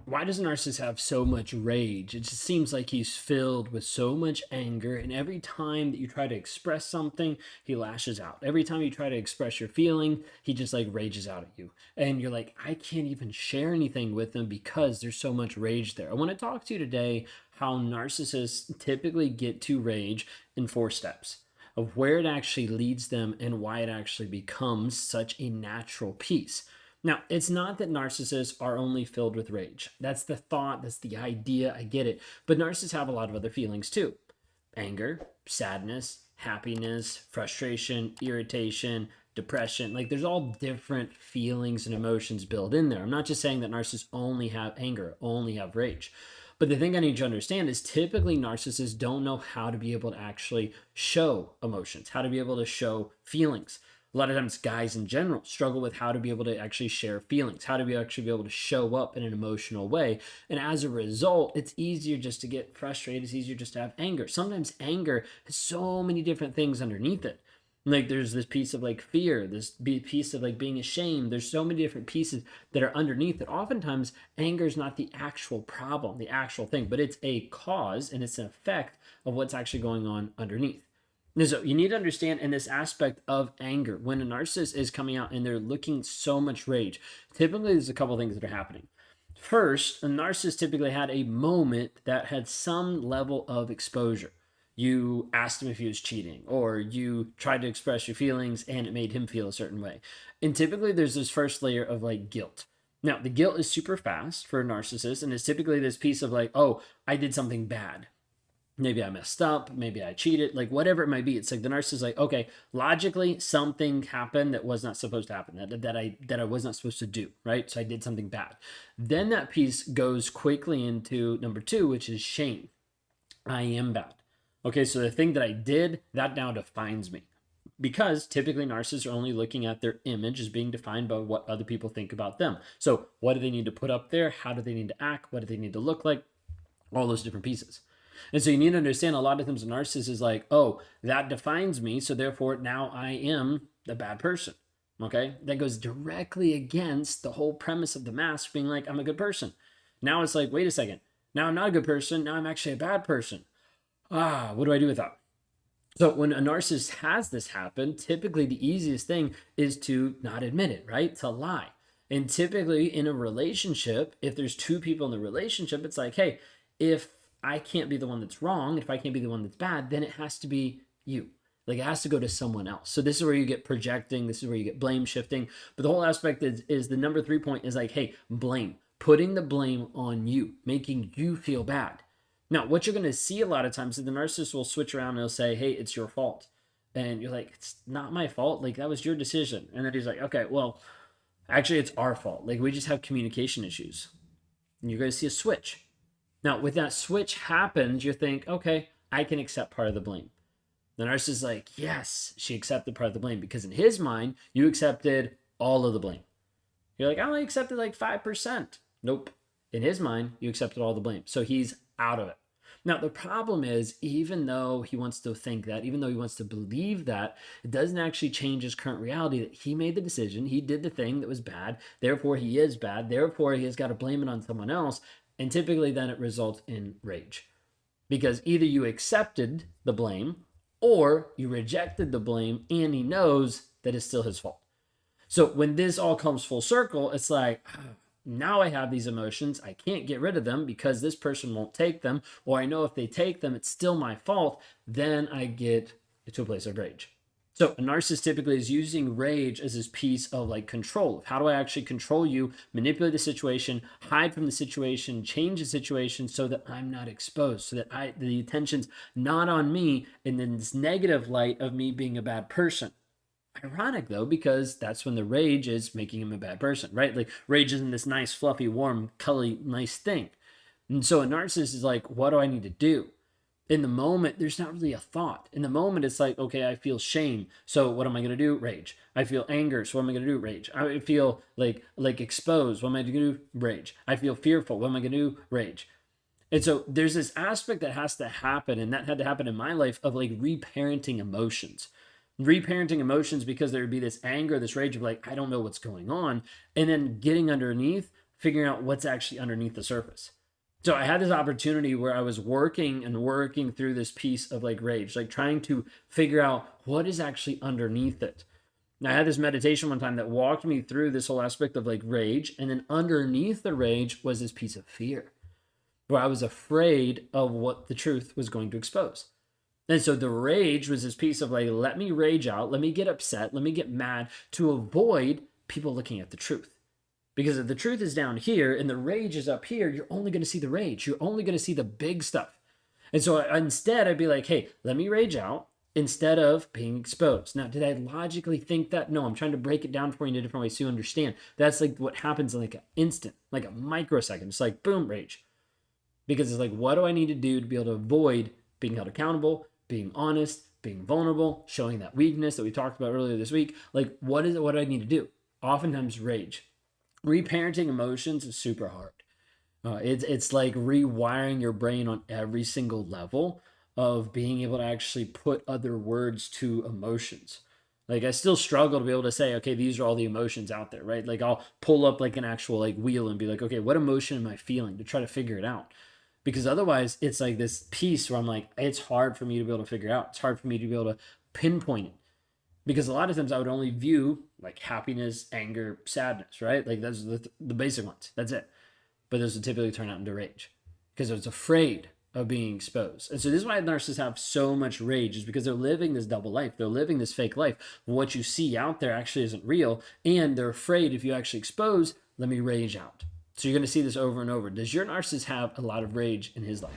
Why does a narcissist have so much rage? It just seems like he's filled with so much anger, and every time that you try to express something, he lashes out. Every time you try to express your feeling, he just like rages out at you. And you're like, I can't even share anything with him because there's so much rage there. I want to talk to you today how narcissists typically get to rage in 4 steps of where it actually leads them and why it actually becomes such a natural piece. Now, it's not that narcissists are only filled with rage. That's the thought, that's the idea. I get it. But narcissists have a lot of other feelings too: anger, sadness, happiness, frustration, irritation, depression. Like there's all different feelings and emotions built in there. I'm not just saying that narcissists only have anger, only have rage. But the thing I need you to understand is typically narcissists don't know how to be able to actually show emotions, how to be able to show feelings. A lot of times guys in general struggle with how to be able to actually share feelings, how to actually be able to show up in an emotional way. And as a result, it's easier just to get frustrated. It's easier just to have anger. Sometimes anger has so many different things underneath it. Like there's this piece of like fear, this piece of like being ashamed. There's so many different pieces that are underneath it. Oftentimes anger is not the actual problem, the actual thing, but it's a cause and it's an effect of what's actually going on underneath. So you need to understand in this aspect of anger, when a narcissist is coming out and they're looking so much rage, typically there's a couple of things that are happening. First, a narcissist typically had a moment that had some level of exposure. You asked him if he was cheating, or you tried to express your feelings and it made him feel a certain way. And typically there's this first layer of like guilt. Now, the guilt is super fast for a narcissist, and it's typically this piece of like, oh, I did something bad. Maybe I messed up, maybe I cheated, like whatever it might be. It's like the narcissist is like, okay, logically something happened that was not supposed to happen, that I was not supposed to do, right? So I did something bad. Then that piece goes quickly into number 2, which is shame. I am bad. Okay, so the thing that I did, that now defines me. Because typically narcissists are only looking at their image as being defined by what other people think about them. So what do they need to put up there? How do they need to act? What do they need to look like? All those different pieces. And so you need to understand a lot of times a narcissist is like, oh, that defines me. So therefore now I am the bad person. Okay. That goes directly against the whole premise of the mask being like, I'm a good person. Now it's like, wait a second. Now I'm not a good person. Now I'm actually a bad person. What do I do with that? So when a narcissist has this happen, typically the easiest thing is to not admit it, right? To lie. And typically in a relationship, if there's 2 people in the relationship, it's like, hey, if I can't be the one that's wrong, if I can't be the one that's bad, then it has to be you. Like it has to go to someone else. So this is where you get projecting. This is where you get blame shifting. But the whole aspect is the number 3 point is like, hey, blame. Putting the blame on you, making you feel bad. Now, what you're going to see a lot of times is the narcissist will switch around and he'll say, hey, it's your fault. And you're like, it's not my fault. Like that was your decision. And then he's like, okay, well, actually it's our fault. Like we just have communication issues. And you're going to see a switch. Now, with that switch happens, you think, okay, I can accept part of the blame. The narcissist is like, yes, she accepted part of the blame because in his mind, you accepted all of the blame. You're like, I only accepted like 5%. Nope. In his mind, you accepted all the blame. So he's out of it. Now, the problem is, even though he wants to think that, even though he wants to believe that, it doesn't actually change his current reality that he made the decision, he did the thing that was bad, therefore he is bad, therefore he has got to blame it on someone else, and typically then it results in rage. Because either you accepted the blame or you rejected the blame and he knows that it's still his fault. So when this all comes full circle, it's like, now I have these emotions. I can't get rid of them because this person won't take them. Or I know if they take them, it's still my fault. Then I get to a place of rage. So a narcissist typically is using rage as this piece of like control. How do I actually control you, manipulate the situation, hide from the situation, change the situation so that I'm not exposed, so that the attention's not on me and then this negative light of me being a bad person. Ironic though, because that's when the rage is making him a bad person, right? Like rage isn't this nice, fluffy, warm, cuddly, nice thing. And so a narcissist is like, what do I need to do? In the moment, there's not really a thought. In the moment, it's like, okay, I feel shame. So what am I going to do? Rage. I feel anger. So what am I going to do? Rage. I feel like exposed. What am I going to do? Rage. I feel fearful. What am I going to do? Rage. And so there's this aspect that has to happen, and that had to happen in my life of like reparenting emotions. Reparenting emotions because there would be this anger, this rage of like, I don't know what's going on. And then getting underneath, figuring out what's actually underneath the surface. So I had this opportunity where I was working and working through this piece of like rage, like trying to figure out what is actually underneath it. Now, I had this meditation one time that walked me through this whole aspect of like rage. And then underneath the rage was this piece of fear where I was afraid of what the truth was going to expose. And so the rage was this piece of like, let me rage out, let me get upset, let me get mad to avoid people looking at the truth. Because if the truth is down here and the rage is up here, you're only going to see the rage. You're only going to see the big stuff. And so instead, I'd be like, hey, let me rage out instead of being exposed. Now, did I logically think that? No, I'm trying to break it down for you in a different way so you understand. That's like what happens in like an instant, like a microsecond. It's like, boom, rage. Because it's like, what do I need to do to be able to avoid being held accountable, being honest, being vulnerable, showing that weakness that we talked about earlier this week? Like, what do I need to do? Oftentimes, rage. Reparenting emotions is super hard. It's like rewiring your brain on every single level of being able to actually put other words to emotions. Like I still struggle to be able to say, okay, these are all the emotions out there, right? Like I'll pull up like an actual like wheel and be like, okay, what emotion am I feeling, to try to figure it out? Because otherwise it's like this piece where I'm like, it's hard for me to be able to figure it out. It's hard for me to be able to pinpoint it. Because a lot of times I would only view like happiness, anger, sadness, right? Like those are the basic ones. That's it. But those would typically turn out into rage because I was afraid of being exposed. And so this is why narcissists have so much rage, is because they're living this double life. They're living this fake life. What you see out there actually isn't real. And they're afraid if you actually expose, let me rage out. So you're going to see this over and over. Does your narcissist have a lot of rage in his life?